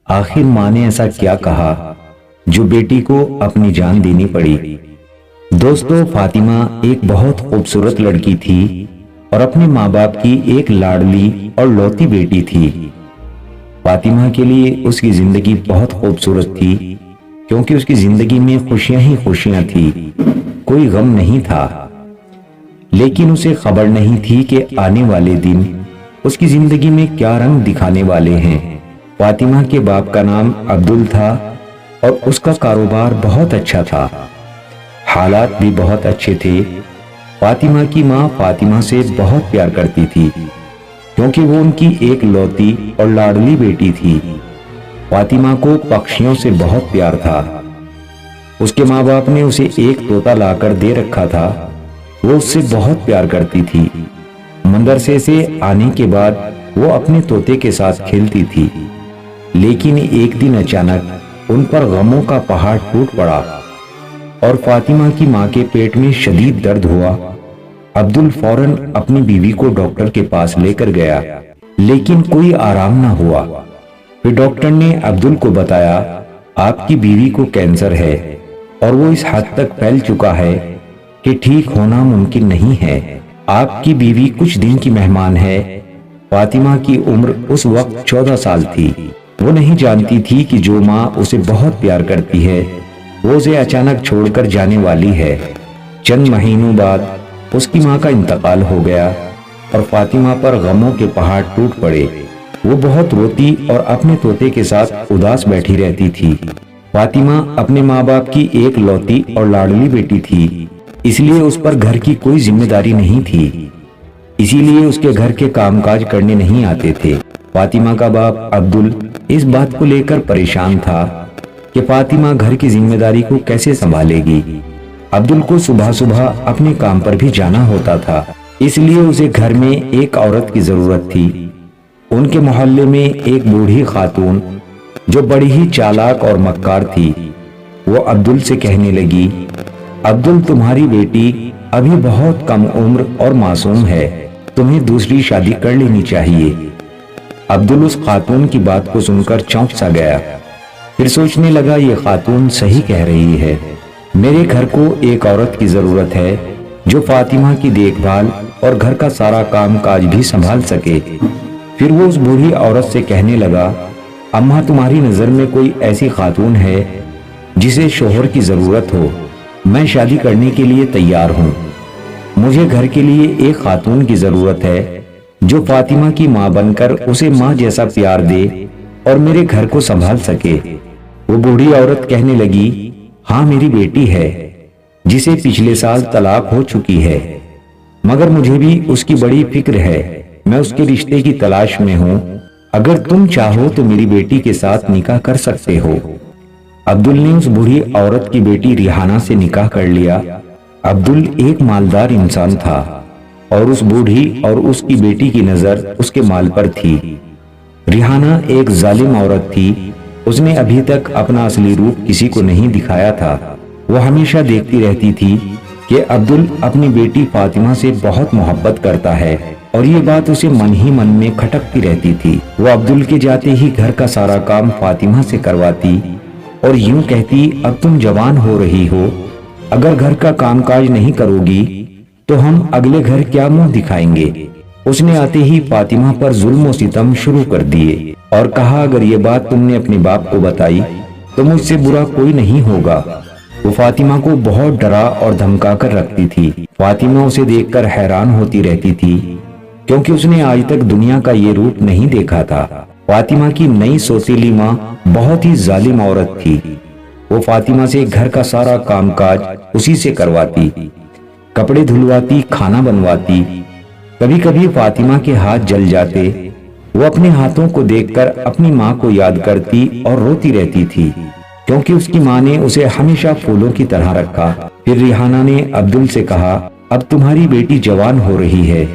آخر ماں نے ایسا کیا کہا جو بیٹی کو اپنی جان دینی پڑی؟ دوستو، فاطمہ ایک بہت خوبصورت لڑکی تھی اور اپنے ماں باپ کی ایک لاڈلی اور لوتی بیٹی تھی۔ فاطمہ کے لیے اس کی زندگی بہت خوبصورت تھی کیونکہ اس کی زندگی میں خوشیاں ہی خوشیاں تھی، کوئی غم نہیں تھا۔ لیکن اسے خبر نہیں تھی کہ آنے والے دن اس کی زندگی میں کیا رنگ دکھانے والے ہیں۔ فاطمہ کے باپ کا نام عبدل تھا اور اس کا کاروبار بہت اچھا تھا، حالات بھی بہت اچھے تھے۔ فاطمہ کی ماں فاطمہ سے بہت پیار کرتی تھی کیونکہ وہ ان کی ایک لوتی اور لاڈلی بیٹی تھی۔ فاطمہ کو پکشیوں سے بہت پیار تھا۔ اس کے ماں باپ نے اسے ایک طوطا لا کر دے رکھا تھا، وہ اس سے بہت پیار کرتی تھی۔ مدرسے سے آنے کے بعد وہ اپنے طوطے کے ساتھ کھیلتی تھی، لیکن ایک دن اچانک ان پر غموں کا پہاڑ ٹوٹ پڑا اور فاطمہ کی ماں کے پیٹ میں شدید درد ہوا۔ عبدل فوراً اپنی بیوی کو ڈاکٹر کے پاس لے کر گیا، لیکن کوئی آرام نہ ہوا۔ پھر ڈاکٹر نے عبدل کو بتایا، آپ کی بیوی کو کینسر ہے اور وہ اس حد تک پھیل چکا ہے کہ ٹھیک ہونا ممکن نہیں ہے۔ آپ کی بیوی کچھ دن کی مہمان ہے۔ فاطمہ کی عمر اس وقت 14 سال تھی۔ وہ نہیں جانتی تھی کہ جو ماں اسے بہت پیار کرتی ہے وہ اسے اچانک چھوڑ کر جانے والی ہے۔ چند مہینوں بعد اس کی ماں کا انتقال ہو گیا اور فاطمہ پر غموں کے پہاڑ ٹوٹ پڑے۔ وہ بہت روتی اور اپنے طوطے کے ساتھ اداس بیٹھی رہتی تھی۔ فاطمہ اپنے ماں باپ کی ایک لوتی اور لاڈلی بیٹی تھی، اس لیے اس پر گھر کی کوئی ذمہ داری نہیں تھی، اسی لیے اس کے گھر کے کام کاج کرنے نہیں آتے تھے۔ فاطمہ کا باپ عبدل اس بات کو لے کر پریشان تھا کہ فاطمہ گھر کی ذمہ داری کو کیسے سنبھالے گی۔ عبدل کو صبح صبح اپنے کام پر بھی جانا ہوتا تھا، اس لیے اسے گھر میں ایک عورت کی ضرورت تھی۔ ان کے محلے میں ایک بوڑھی خاتون جو بڑی ہی چالاک اور مکار تھی، وہ عبدل سے کہنے لگی، عبدل، تمہاری بیٹی ابھی بہت کم عمر اور معصوم ہے، تمہیں دوسری شادی کر لینی چاہیے۔ عبدل اس خاتون کی بات کو سن کر چونک سا گیا، پھر سوچنے لگا، یہ خاتون صحیح کہہ رہی ہے، میرے گھر کو ایک عورت کی ضرورت ہے جو فاطمہ کی دیکھ بھال اور گھر کا سارا کام کاج بھی سنبھال سکے۔ پھر وہ اس بوڑھی عورت سے کہنے لگا، اماں، تمہاری نظر میں کوئی ایسی خاتون ہے جسے شوہر کی ضرورت ہو؟ میں شادی کرنے کے لیے تیار ہوں۔ مجھے گھر کے لیے ایک خاتون کی ضرورت ہے جو فاطمہ کی ماں بن کر اسے ماں جیسا پیار دے اور میرے گھر کو سنبھال سکے۔ وہ بوڑھی عورت کہنے لگی، ہاں، میری بیٹی ہے جسے پچھلے سال طلاق ہو چکی ہے، مگر مجھے بھی اس کی بڑی فکر ہے، میں اس کے رشتے کی تلاش میں ہوں، اگر تم چاہو تو میری بیٹی کے ساتھ نکاح کر سکتے ہو۔ عبدل نے اس بوڑھی عورت کی بیٹی ریحانہ سے نکاح کر لیا۔ عبدل ایک مالدار انسان تھا اور اس بوڑھی اور اس کی بیٹی کی نظر اس کے مال پر تھی۔ ریحانہ ایک ظالم عورت تھی، اس نے ابھی تک اپنا اصلی روپ کسی کو نہیں دکھایا تھا۔ وہ ہمیشہ دیکھتی رہتی تھی کہ عبدل اپنی بیٹی فاطمہ سے بہت محبت کرتا ہے اور یہ بات اسے من ہی من میں کھٹکتی رہتی تھی۔ وہ عبدل کے جاتے ہی گھر کا سارا کام فاطمہ سے کرواتی اور یوں کہتی، اب تم جوان ہو رہی ہو، اگر گھر کا کام کاج نہیں کرو گی تو ہم اگلے گھر کیا منہ دکھائیں گے۔ اس نے آتے ہی فاطمہ پر ظلم و ستم شروع کر دیے اور کہا، اگر یہ بات تم نے اپنے باپ کو بتائی تو مجھ سے برا کوئی نہیں ہوگا۔ وہ فاطمہ کو بہت ڈرا اور دھمکا کر رکھتی تھی۔ فاطمہ اسے دیکھ کر حیران ہوتی رہتی تھی کیونکہ اس نے آج تک دنیا کا یہ روپ نہیں دیکھا تھا۔ فاطمہ کی نئی سوتیلی ماں بہت ہی ظالم عورت تھی۔ وہ فاطمہ سے گھر کا سارا کام کاج اسی سے کرواتی، کپڑے دھلواتی، کھانا بنواتی۔ کبھی کبھی فاطمہ کے ہاتھ جل جاتے، وہ اپنے ہاتھوں کو دیکھ کر اپنی ماں کو یاد کرتی اور روتی رہتی تھی کیونکہ اس کی ماں نے اسے ہمیشہ پھولوں کی طرح رکھا۔ پھر ریحانہ نے عبدل سے کہا، اب تمہاری بیٹی جوان ہو رہی ہے،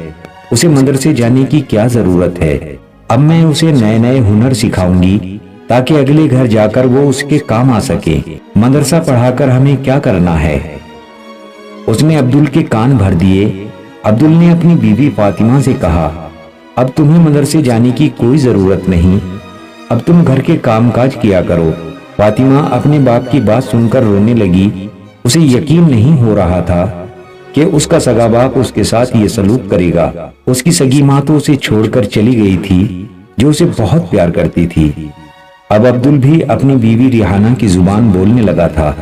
اسے مدرسے جانے کی کیا ضرورت ہے؟ اب میں اسے نئے نئے ہنر سکھاؤں گی تاکہ اگلے گھر جا کر وہ اس کے کام آ سکے۔ مدرسہ پڑھا کر ہمیں کیا کرنا ہے؟ اس نے عبدل کے کان بھر دیے۔ عبدل نے اپنی بیوی فاطمہ سے کہا، اب تمہیں مدرسے جانے کی کوئی ضرورت نہیں، اب تم گھر کے کام کاج کیا کرو۔ فاطمہ اپنے باپ کی بات سن کر رونے لگی۔ اسے یقین نہیں ہو رہا تھا کہ اس کا سگا باپ اس کے ساتھ یہ سلوک کرے گا۔ اس کی سگی ماں تو اسے چھوڑ کر چلی گئی تھی، جو اسے بہت پیار کرتی تھی۔ اب عبدل بھی اپنی بیوی ریحانہ کی زبان بولنے لگا تھا۔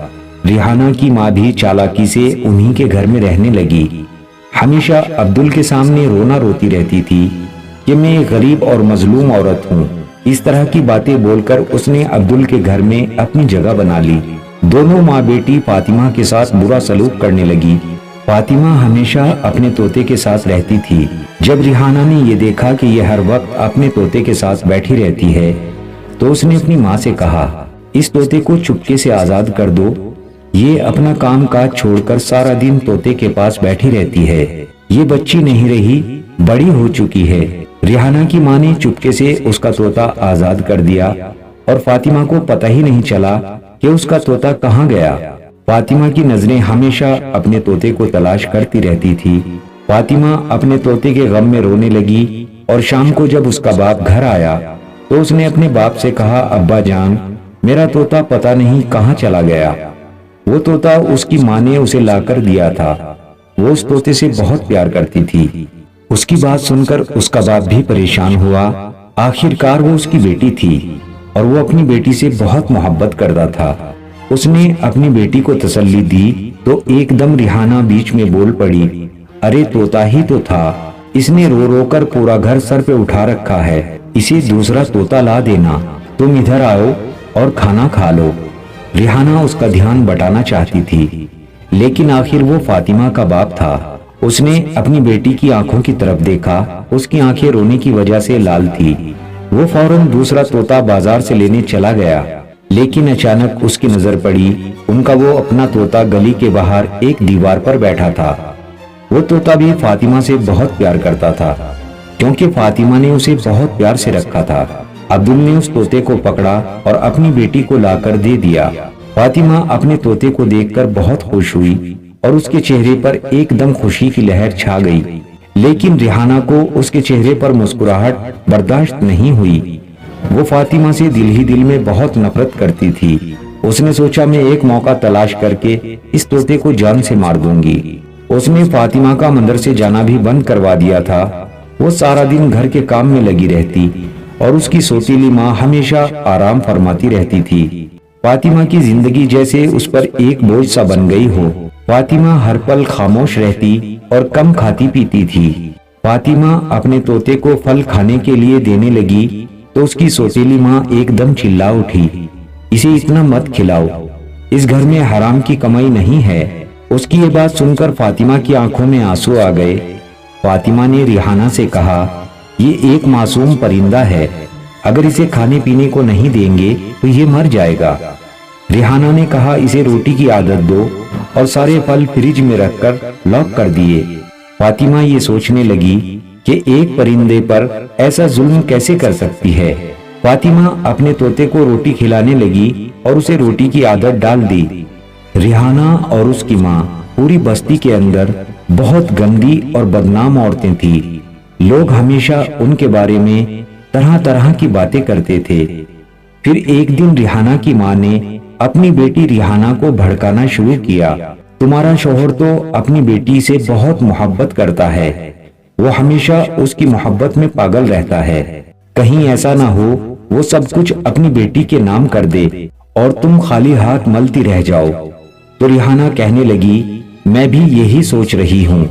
ریحانہ کی ماں بھی چالاکی سے انہی کے گھر میں رہنے لگی۔ ہمیشہ عبدل کے سامنے رونا روتی رہتی تھی کہ میں ایک غریب اور مظلوم عورت ہوں۔ اس طرح کی باتیں بول کر اس نے عبدل کے گھر میں اپنی جگہ بنا لی۔ دونوں ماں بیٹی فاطمہ کے ساتھ برا سلوک کرنے لگی۔ فاطمہ ہمیشہ اپنے طوطے کے ساتھ رہتی تھی۔ جب ریحانہ نے یہ دیکھا کہ یہ ہر وقت اپنے طوطے کے ساتھ بیٹھی رہتی ہے تو اس نے اپنی ماں سے کہا، اس طوطے کو چپکے سے آزاد کر دو، یہ اپنا کام کاج چھوڑ کر سارا دن طوطے کے پاس بیٹھی رہتی ہے۔ یہ بچی نہیں رہی، بڑی ہو چکی ہے۔ ریحانہ کی ماں نے چپکے سے اس کا طوطا آزاد کر دیا اور فاطمہ کو پتہ ہی نہیں چلا کہ اس کا طوطا کہاں گیا۔ فاطمہ کی نظریں ہمیشہ اپنے طوطے کو تلاش کرتی رہتی تھی۔ فاطمہ اپنے طوطے کے غم میں رونے لگی اور شام کو جب اس کا باپ گھر آیا تو اس نے اپنے باپ سے کہا، ابا جان، میرا طوطا پتہ نہیں کہاں چلا گیا۔ وہ طوطا اس کی ماں نے اسے لا کر دیا تھا۔ وہ اس طوطے سے بہت پیار کرتی تھی۔ اس کی بات سن کر اس کا باپ بھی پریشان ہوا۔ آخر کار وہ اس کی بیٹی تھی اور وہ اپنی بیٹی سے بہت محبت کرتا تھا۔ اس نے اپنی بیٹی کو تسلی دی تو ایک دم ریحانہ بیچ میں بول پڑی، ارے طوطا ہی تو تھا، اس نے رو رو کر پورا گھر سر پہ اٹھا رکھا ہے، اسے دوسرا طوطا لا دینا، تم ادھر آؤ اور کھانا کھا لو۔ ریحانہ اس کا دھیان بٹانا چاہتی تھی، لیکن آخر وہ فاطمہ کا باپ تھا۔ اس نے اپنی بیٹی کی آنکھوں کی طرف دیکھا، اس کی آنکھیں رونے کی وجہ سے لال تھی۔ وہ فوراً دوسرا طوطا بازار سے لینے چلا گیا، لیکن اچانک اس کی نظر پڑی، ان کا وہ اپنا طوطا گلی کے باہر ایک دیوار پر بیٹھا تھا۔ وہ طوطا بھی فاطمہ سے بہت پیار کرتا تھا، کیونکہ فاطمہ نے اسے بہت پیار سے رکھا تھا۔ عبدل نے اس طوطے کو پکڑا اور اپنی بیٹی کو لا کر دے دیا۔ فاطمہ اپنے طوطے کو دیکھ کر بہت خوش ہوئی اور اس کے چہرے پر ایک دم خوشی کی لہر چھا گئی، لیکن ریحانہ کو اس کے چہرے پر مسکراہٹ برداشت نہیں ہوئی۔ وہ فاطمہ سے دل ہی دل میں بہت نفرت کرتی تھی۔ اس نے سوچا، میں ایک موقع تلاش کر کے اس طوطے کو جان سے مار دوں گی۔ اس نے فاطمہ کا مندر سے جانا بھی بند کروا دیا تھا۔ وہ سارا دن گھر کے کام میں لگی رہتی اور اس کی سوتیلی ماں ہمیشہ آرام فرماتی رہتی تھی۔ فاطمہ کی زندگی جیسے اس پر ایک بوجھ سا بن گئی ہو۔ فاطمہ ہر پل خاموش رہتی اور کم کھاتی پیتی تھی۔ فاطمہ اپنے طوطے کو پھل کھانے کے لیے دینے لگی تو اس کی سوتیلی ماں ایک دم چلا اٹھی، اسے اتنا مت کھلاؤ، اس گھر میں حرام کی کمائی نہیں ہے۔ اس کی یہ بات سن کر فاطمہ کی آنکھوں میں آنسو آ گئے۔ فاطمہ نے ریحانہ سے کہا، یہ ایک معصوم پرندہ ہے، اگر اسے کھانے پینے کو نہیں دیں گے تو یہ مر جائے گا۔ ریحانہ نے کہا، اسے روٹی کی عادت دو اور سارے پھل فریج میں رکھ کر لاک کر دیے۔ فاطمہ یہ سوچنے لگی کہ ایک پرندے پر ایسا ظلم کیسے کر سکتی ہے۔ فاطمہ اپنے طوطے کو روٹی کھلانے لگی اور اسے روٹی کی عادت ڈال دی۔ ریحانہ اور اس کی ماں پوری بستی کے اندر بہت گندی اور بدنام عورتیں تھیں۔ لوگ ہمیشہ ان کے بارے میں طرح طرح کی باتیں کرتے تھے۔ پھر ایک دن ریحانہ کی ماں نے اپنی بیٹی ریحانہ کو بھڑکانا شروع کیا، تمہارا شوہر تو اپنی بیٹی سے بہت محبت کرتا ہے، وہ ہمیشہ اس کی محبت میں پاگل رہتا ہے، کہیں ایسا نہ ہو وہ سب کچھ اپنی بیٹی کے نام کر دے اور تم خالی ہاتھ ملتی رہ جاؤ۔ تو ریحانہ کہنے لگی، میں بھی یہی سوچ رہی ہوں،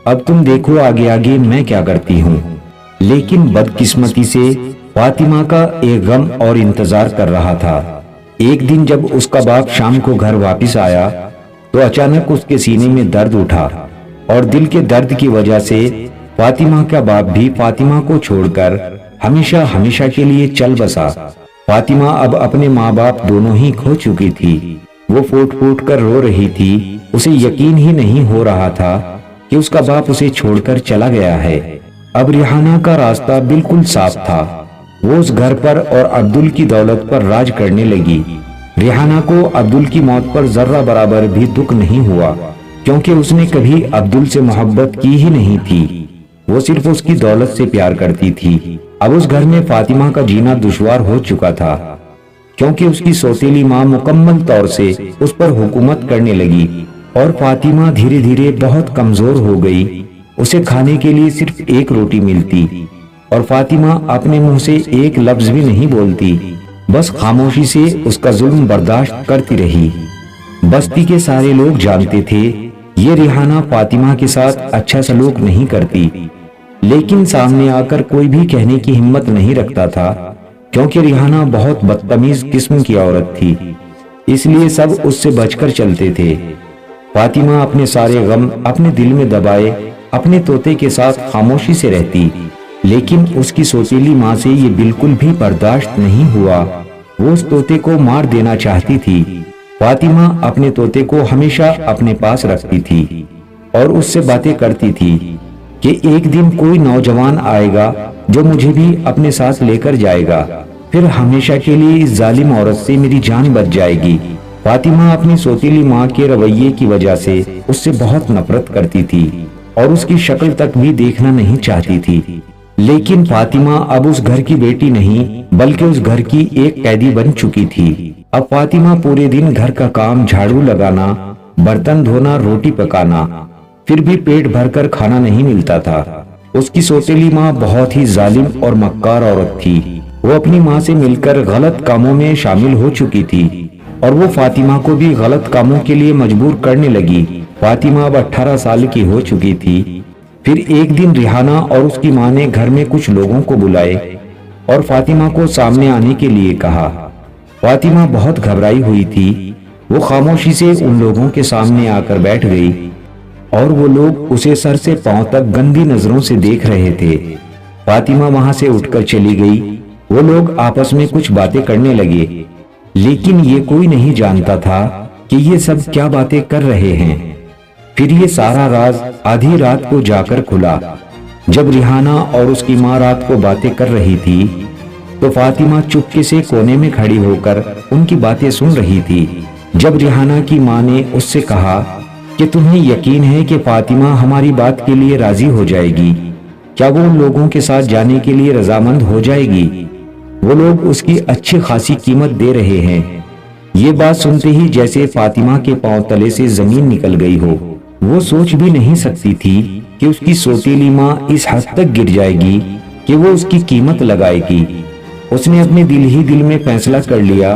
اب تم دیکھو آگے آگے میں کیا کرتی ہوں۔ لیکن بدقسمتی سے فاطمہ کا ایک غم اور انتظار کر رہا تھا۔ ایک دن جب اس کا باپ شام کو گھر واپس آیا تو اچانک اس کے سینے میں درد اٹھا اور دل کے درد کی وجہ سے فاطمہ کا باپ بھی فاطمہ کو چھوڑ کر ہمیشہ ہمیشہ کے لیے چل بسا۔ فاطمہ اب اپنے ماں باپ دونوں ہی کھو چکی تھی۔ وہ پھوٹ پھوٹ کر رو رہی تھی، اسے یقین ہی نہیں ہو رہا تھا کہ اس کا باپ اسے چھوڑ کر چلا گیا ہے۔ اب ریحانہ کا راستہ بالکل صاف تھا، وہ اس گھر پر اور عبدل کی دولت پر راج کرنے لگی۔ ریحانہ کو عبدل کی موت پر ذرہ برابر بھی دکھ نہیں ہوا، کیونکہ اس نے کبھی عبدل سے محبت کی ہی نہیں تھی۔ वो सिर्फ उसकी दौलत से प्यार करती थी। अब उस घर में फातिमा का जीना दुश्वार हो चुका था, क्योंकि उसकी सौतेली माँ मुकम्मल तौर से उस पर हुकूमत करने लगी और फातिमा धीरे धीरे बहुत कमजोर हो गई। उसे खाने के लिए सिर्फ एक रोटी मिलती और फातिमा अपने मुंह से एक लफ्ज भी नहीं बोलती, बस खामोशी से उसका जुल्म बर्दाश्त करती रही। बस्ती के सारे लोग जानते थे ये रिहाना फातिमा के साथ अच्छा सलूक नहीं करती, लेकिन सामने आकर कोई भी कहने की हिम्मत नहीं रखता था, क्योंकि रिहाना बहुत बदतमीज किस्म की औरत थी, इसलिए सब उससे बचकर चलते थे। फातिमा अपने सारे गम अपने दिल में दबाए अपने तोते के साथ खामोशी से रहती, लेकिन उसकी सौतेली माँ से ये बिल्कुल भी बर्दाश्त नहीं हुआ। वो उस तोते को मार देना चाहती थी। फातिमा अपने तोते को हमेशा अपने पास रखती थी और उससे बातें करती थी कि एक दिन कोई नौजवान आएगा जो मुझे भी अपने साथ लेकर जाएगा, फिर हमेशा के लिए इस जालिम औरत से मेरी जान बच जाएगी। फातिमा अपनी सौतेली माँ के रवैये की वजह से उससे बहुत नफरत करती थी और उसकी शक्ल तक भी देखना नहीं चाहती थी। लेकिन फातिमा अब उस घर की बेटी नहीं बल्कि उस घर की एक कैदी बन चुकी थी। अब फातिमा पूरे दिन घर का काम, झाड़ू लगाना, बर्तन धोना, रोटी पकाना, फिर भी पेट भरकर खाना नहीं मिलता था। उसकी सौतेली माँ बहुत ही जालिम और मक्कार औरत थी। वो अपनी माँ से मिलकर गलत कामों में शामिल हो चुकी थी और वो फातिमा को भी गलत कामों के लिए मजबूर करने लगी। फातिमा अब 18 साल की हो चुकी थी। फिर एक दिन रिहाना और उसकी माँ ने घर में कुछ लोगों को बुलाए और फातिमा को सामने आने के लिए कहा। फातिमा बहुत घबराई हुई थी। वो खामोशी से उन लोगों के सामने आकर बैठ गई और वो लोग उसे सर से पांव तक गंदी नजरों से देख रहे थे। फातिमा वहां से उठकर चली गई। वो लोग आपस में कुछ बातें करने लगे, लेकिन ये कोई नहीं जानता था कि ये सब क्या बातें कर रहे हैं। फिर ये सारा राज आधी रात को जाकर खुला। जब रिहाना और उसकी माँ रात को बातें कर रही थी तो फातिमा चुपके से कोने में खड़ी होकर उनकी बातें सुन रही थी। जब रिहाना की माँ ने उससे कहा कि तुम्हें यकीन है कि फातिमा हमारी बात के लिए राजी हो जाएगी, क्या वो उन लोगों के साथ जाने के लिए रजामंद हो जाएगी? वो लोग उसकी अच्छी खासी कीमत दे रहे हैं। ये बात सुनते ही जैसे फातिमा के पांव तले से जमीन निकल गई हो। वो सोच भी नहीं सकती थी कि उसकी सौतेली माँ इस हद तक गिर जाएगी कि वो उसकी कीमत लगाएगी। उसने अपने दिल ही दिल में फैसला कर लिया,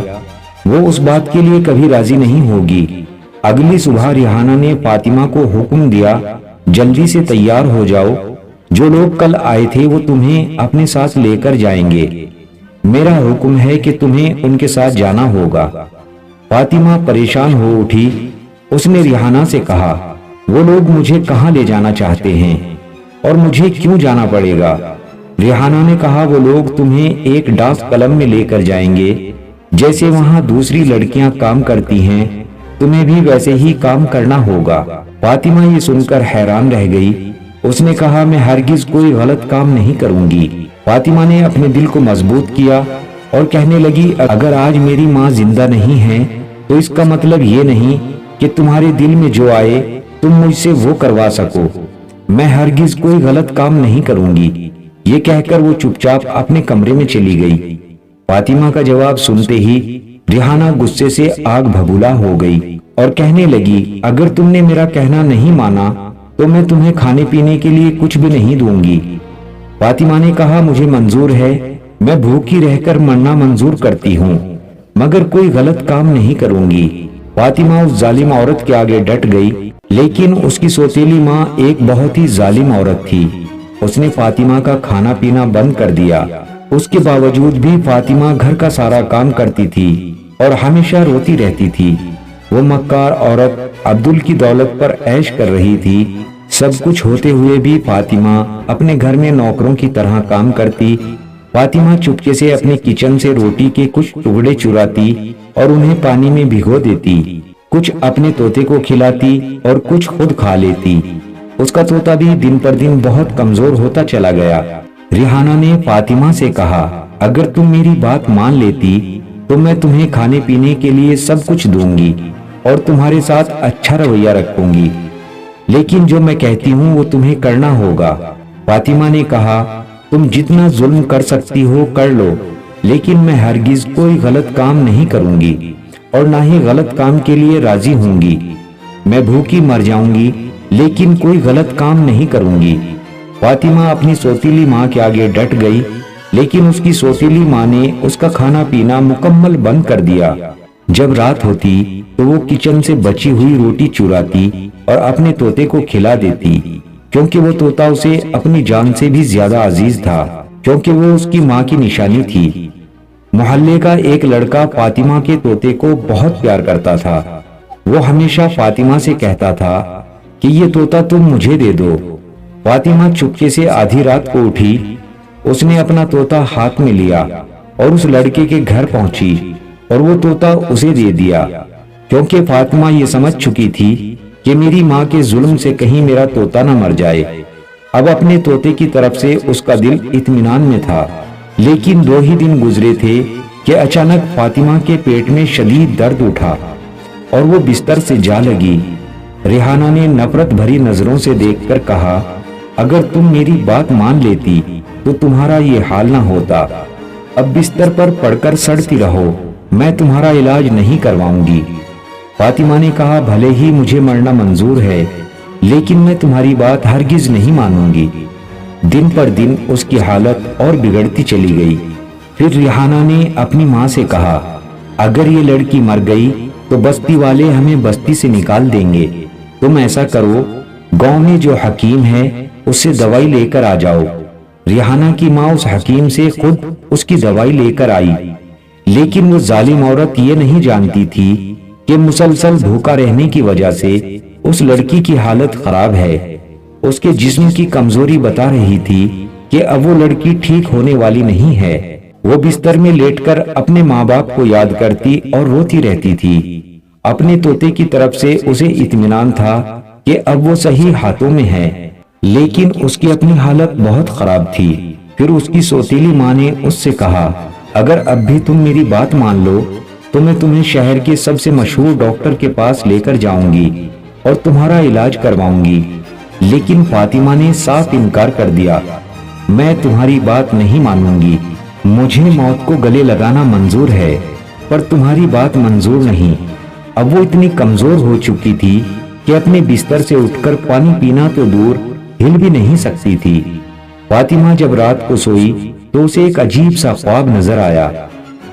वो उस बात के लिए कभी राजी नहीं होगी। अगली सुबह रिहाना ने फातिमा को हुक्म दिया, जल्दी से तैयार हो जाओ, जो लोग कल आए थे वो तुम्हें अपने साथ लेकर जाएंगे। मेरा हुक्म है कि तुम्हें उनके साथ जाना होगा। फातिमा परेशान हो उठी। उसने रिहाना से कहा, वो लोग मुझे कहाँ ले जाना चाहते हैं और मुझे क्यों जाना पड़ेगा? रिहाना ने कहा, वो लोग तुम्हें एक डाक कलम में लेकर जाएंगे, जैसे वहाँ दूसरी लड़कियां काम करती हैं, तुम्हें भी वैसे ही काम करना होगा। फातिमा ये सुनकर हैरान रह गई। उसने कहा, मैं हरगिज कोई गलत काम नहीं करूंगी। फातिमा ने अपने दिल को मजबूत किया और कहने लगी, अगर आज मेरी माँ जिंदा नहीं है तो इसका मतलब ये नहीं कि तुम्हारे दिल में जो आए तुम मुझसे वो करवा सको। मैं हरगिज कोई गलत काम नहीं करूंगी। ये कहकर वो चुपचाप अपने कमरे में चली गई। फातिमा का जवाब सुनते ही रिहाना गुस्से से आग बबूला हो गई और कहने लगी, अगर तुमने मेरा कहना नहीं माना तो मैं तुम्हें खाने पीने के लिए कुछ भी नहीं दूंगी। फातिमा ने कहा, मुझे मंजूर है, मैं भूखी रहकर मरना मंजूर करती हूँ, मगर कोई गलत काम नहीं करूंगी। फातिमा उस जालिम औरत के आगे डट गई, लेकिन उसकी सौतेली माँ एक बहुत ही जालिम औरत थी। उसने फातिमा का खाना पीना बंद कर दिया। उसके बावजूद भी फातिमा घर का सारा काम करती थी और हमेशा रोती रहती थी। वो मक्कार औरत अब्दुल की दौलत पर ऐश कर रही थी। सब कुछ होते हुए भी फातिमा अपने घर में नौकरों की तरह काम करती। फातिमा चुपके से अपने किचन से रोटी के कुछ टुकड़े चुराती और उन्हें पानी में भिगो देती। कुछ अपने तोते को खिलाती और कुछ खुद खा लेती। उसका तोता भी दिन पर दिन बहुत कमजोर होता चला गया। रिहाना ने फातिमा से कहा, अगर तुम मेरी बात मान लेती तो मैं तुम्हें खाने पीने के लिए सब कुछ दूंगी और तुम्हारे साथ अच्छा रवैया रखूंगी, लेकिन जो मैं कहती हूँ वो तुम्हें करना होगा। फातिमा ने कहा, तुम जितना जुल्म कर सकती हो कर लो, लेकिन मैं हरगिज कोई गलत काम नहीं करूंगी और ना ही गलत काम के लिए राजी होंगी। मैं भूखी मर जाऊंगी लेकिन कोई गलत काम नहीं करूंगी। फातिमा अपनी सौतीली माँ के आगे डट गई, लेकिन उसकी सौतीली माँ ने उसका खाना पीना मुकम्मल बंद कर दिया। जब रात होती तो वो किचन से बची हुई रोटी चुराती और अपने तोते को खिला देती, क्योंकि वो तोता उसे अपनी जान से भी ज्यादा अजीज था, क्योंकि वो उसकी माँ की निशानी थी। मोहल्ले का एक लड़का फातिमा के तोते को बहुत प्यार करता था। वो हमेशा फातिमा से कहता था कि ये तोता तुम मुझे दे दो। फातिमा चुपके से आधी रात को उठी, उसने अपना तोता हाथ में लिया और उस लड़के के घर पहुंची और वो तोता उसे दे दिया, क्योंकि फातिमा ये समझ चुकी थी कि मेरी माँ के जुल्म से कहीं मेरा तोता न मर जाए। अब अपने तोते की तरफ से उसका दिल इत्मीनान में था। लेकिन 2 ही दिन गुजरे थे कि अचानक फातिमा के पेट में शदीद दर्द उठा और वो बिस्तर से जा लगी। रिहाना ने नफरत भरी नजरों से देखकर कहा, अगर तुम मेरी बात मान लेती तो तुम्हारा ये हाल ना होता। अब बिस्तर पर पड़कर सड़ती रहो, मैं तुम्हारा इलाज नहीं करवाऊंगी। फातिमा ने कहा, भले ही मुझे मरना मंजूर है, लेकिन मैं तुम्हारी बात हरगिज नहीं मानूंगी। दिन पर दिन उसकी हालत और बिगड़ती चली गई। फिर रिहाना ने अपनी माँ से कहा, अगर ये लड़की मर गई तो बस्ती वाले हमें बस्ती से निकाल देंगे। तुम ऐसा करो, गांव में जो हकीम है उससे दवाई लेकर आ जाओ। रिहाना की माँ उस हकीम से खुद उसकी दवाई लेकर आई, लेकिन वो जालिम औरत ये नहीं जानती थी कि मुसलसल भूखा रहने की वजह से उस लड़की की हालत खराब है। उसके जिस्म की कमजोरी बता रही थी कि अब वो लड़की ठीक होने वाली नहीं है। वो बिस्तर में लेटकर अपने माँ बाप को याद करती और रोती रहती थी। अपने तोते की तरफ से उसे इत्मीनान था कि अब वो सही हाथों में है, लेकिन उसकी अपनी हालत बहुत खराब थी। फिर उसकी सौतीली माँ ने उससे कहा, अगर अब भी तुम मेरी बात मान लो तो मैं तुम्हें शहर के सबसे मशहूर डॉक्टर के पास लेकर जाऊंगी और तुम्हारा इलाज करवाऊंगी। लेकिन फातिमा ने साफ इनकार कर दिया, मैं तुम्हारी बात नहीं मानूंगी। मुझे मौत को गले लगाना मंजूर है, पर तुम्हारी बात मंजूर नहीं। अब वो इतनी कमजोर हो चुकी थी कि अपने बिस्तर से उठकर पानी पीना तो दूर हिल भी नहीं सकती थी। फातिमा जब रात को सोई तो उसे एक अजीब सा ख्वाब नजर आया।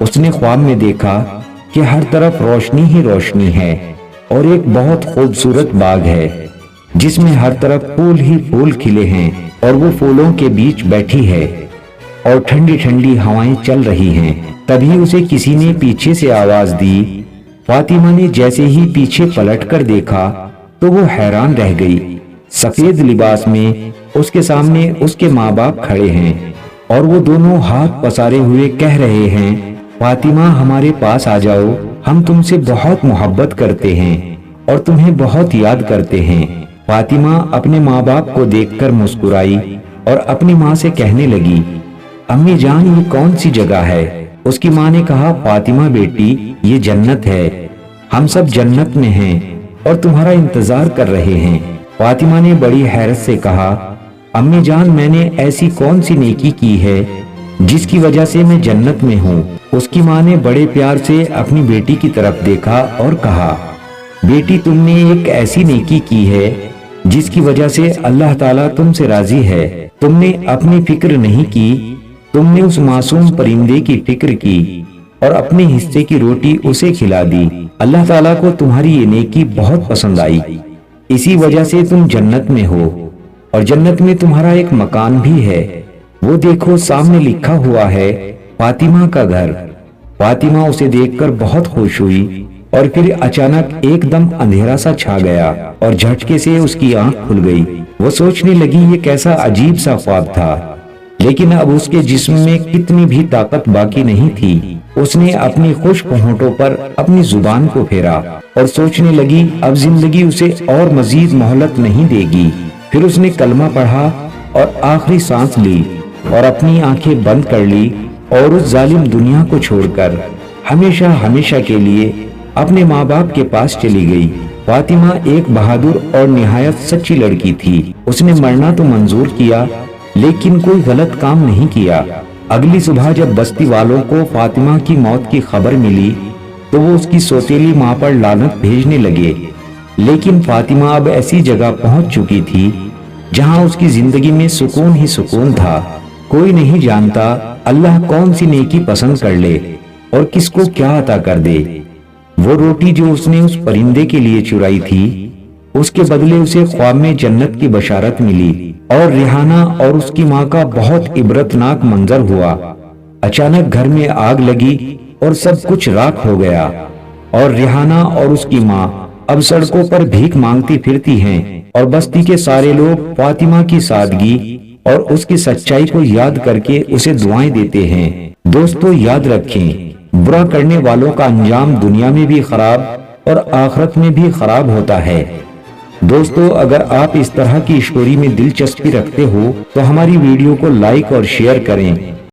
उसने ख्वाब में देखा कि हर तरफ रोशनी ही रोशनी है और एक बहुत खूबसूरत बाग है जिसमें हर तरफ फूल ही फूल खिले हैं और वो फूलों के बीच बैठी है और ठंडी ठंडी हवाएं चल रही हैं। तभी उसे किसी ने पीछे से आवाज दी। फातिमा ने जैसे ही पीछे पलटकर देखा तो वो हैरान रह गई। सफेद लिबास में उसके सामने उसके माँ बाप खड़े हैं और वो दोनों हाथ पसारे हुए कह रहे हैं, फातिमा हमारे पास आ जाओ, हम तुमसे बहुत मोहब्बत करते हैं और तुम्हें बहुत याद करते हैं। फातिमा अपने माँ बाप को देखकर मुस्कुराई और अपनी माँ से कहने लगी, अम्मी जान ये कौन सी जगह है? उसकी माँ ने कहा, फातिमा बेटी ये जन्नत है, हम सब जन्नत में हैं और तुम्हारा इंतजार कर रहे हैं। फातिमा ने बड़ी हैरत से कहा, अम्मी जान मैंने ऐसी कौन सी नेकी की है जिसकी वजह से मैं जन्नत में हूँ? उसकी माँ ने बड़े प्यार से अपनी बेटी की तरफ देखा और कहा, बेटी तुमने एक ऐसी नेकी की है जिसकी वजह से अल्लाह ताला तुमसे राजी है। तुमने अपनी फिक्र नहीं की, तुमने उस मासूम परिंदे की फिक्र की और अपने हिस्से की रोटी उसे खिला दी। अल्लाह ताला को तुम्हारी ये नेकी बहुत पसंद आई, इसी वजह से तुम जन्नत में हो और जन्नत में तुम्हारा एक मकान भी है। वो देखो सामने लिखा हुआ है फातिमा का घर। फातिमा उसे देखकर बहुत खुश हुई और फिर अचानक एकदम अंधेरा सा छा गया और झटके से उसकी आंख खुल गई। वो सोचने लगी ये कैसा अजीब सा ख्वाब था, लेकिन अब उसके जिस्म में कितनी भी ताकत बाकी नहीं थी। उसने अपनी खुश्क होंठों पर अपनी जुबान को फेरा और सोचने लगी अब जिंदगी उसे और मजीद मोहलत नहीं देगी। फिर उसने कलमा पढ़ा और आखिरी सांस ली और अपनी आंखें बंद कर ली और उस जालिम दुनिया को छोड़कर हमेशा हमेशा के लिए अपने माँ बाप के पास चली गई। फातिमा एक बहादुर और निहायत सच्ची लड़की थी। उसने मरना तो मंजूर किया, लेकिन कोई गलत काम नहीं किया। अगली सुबह जब बस्ती वालों को फातिमा की मौत की खबर मिली तो वो उसकी सौतेली माँ पर लानत भेजने लगे। लेकिन फातिमा अब ऐसी जगह पहुंच चुकी थी जहां उसकी जिंदगी में सुकून ही सुकून था। कोई नहीं जानता अल्लाह कौन सी नेकी पसंद कर ले और किसको क्या अता कर दे। वो रोटी जो उसने उस परिंदे के लिए चुराई थी, उसके बदले उसे ख्वाब में जन्नत की बशारत मिली। और रिहाना और उसकी माँ का बहुत इबरतनाक मंजर हुआ। अचानक घर में आग लगी और सब कुछ राख हो गया और रिहाना और उसकी माँ अब सड़कों पर भीख मांगती फिरती हैं और बस्ती के सारे लोग फातिमा की सादगी और उसकी सच्चाई को याद करके उसे दुआएं देते हैं। दोस्तों याद रखें, बुरा करने वालों का अंजाम दुनिया में भी खराब और आखिरत में भी खराब होता है। दोस्तों अगर आप इस तरह की स्टोरी में दिलचस्पी रखते हो तो हमारी वीडियो को लाइक और शेयर करें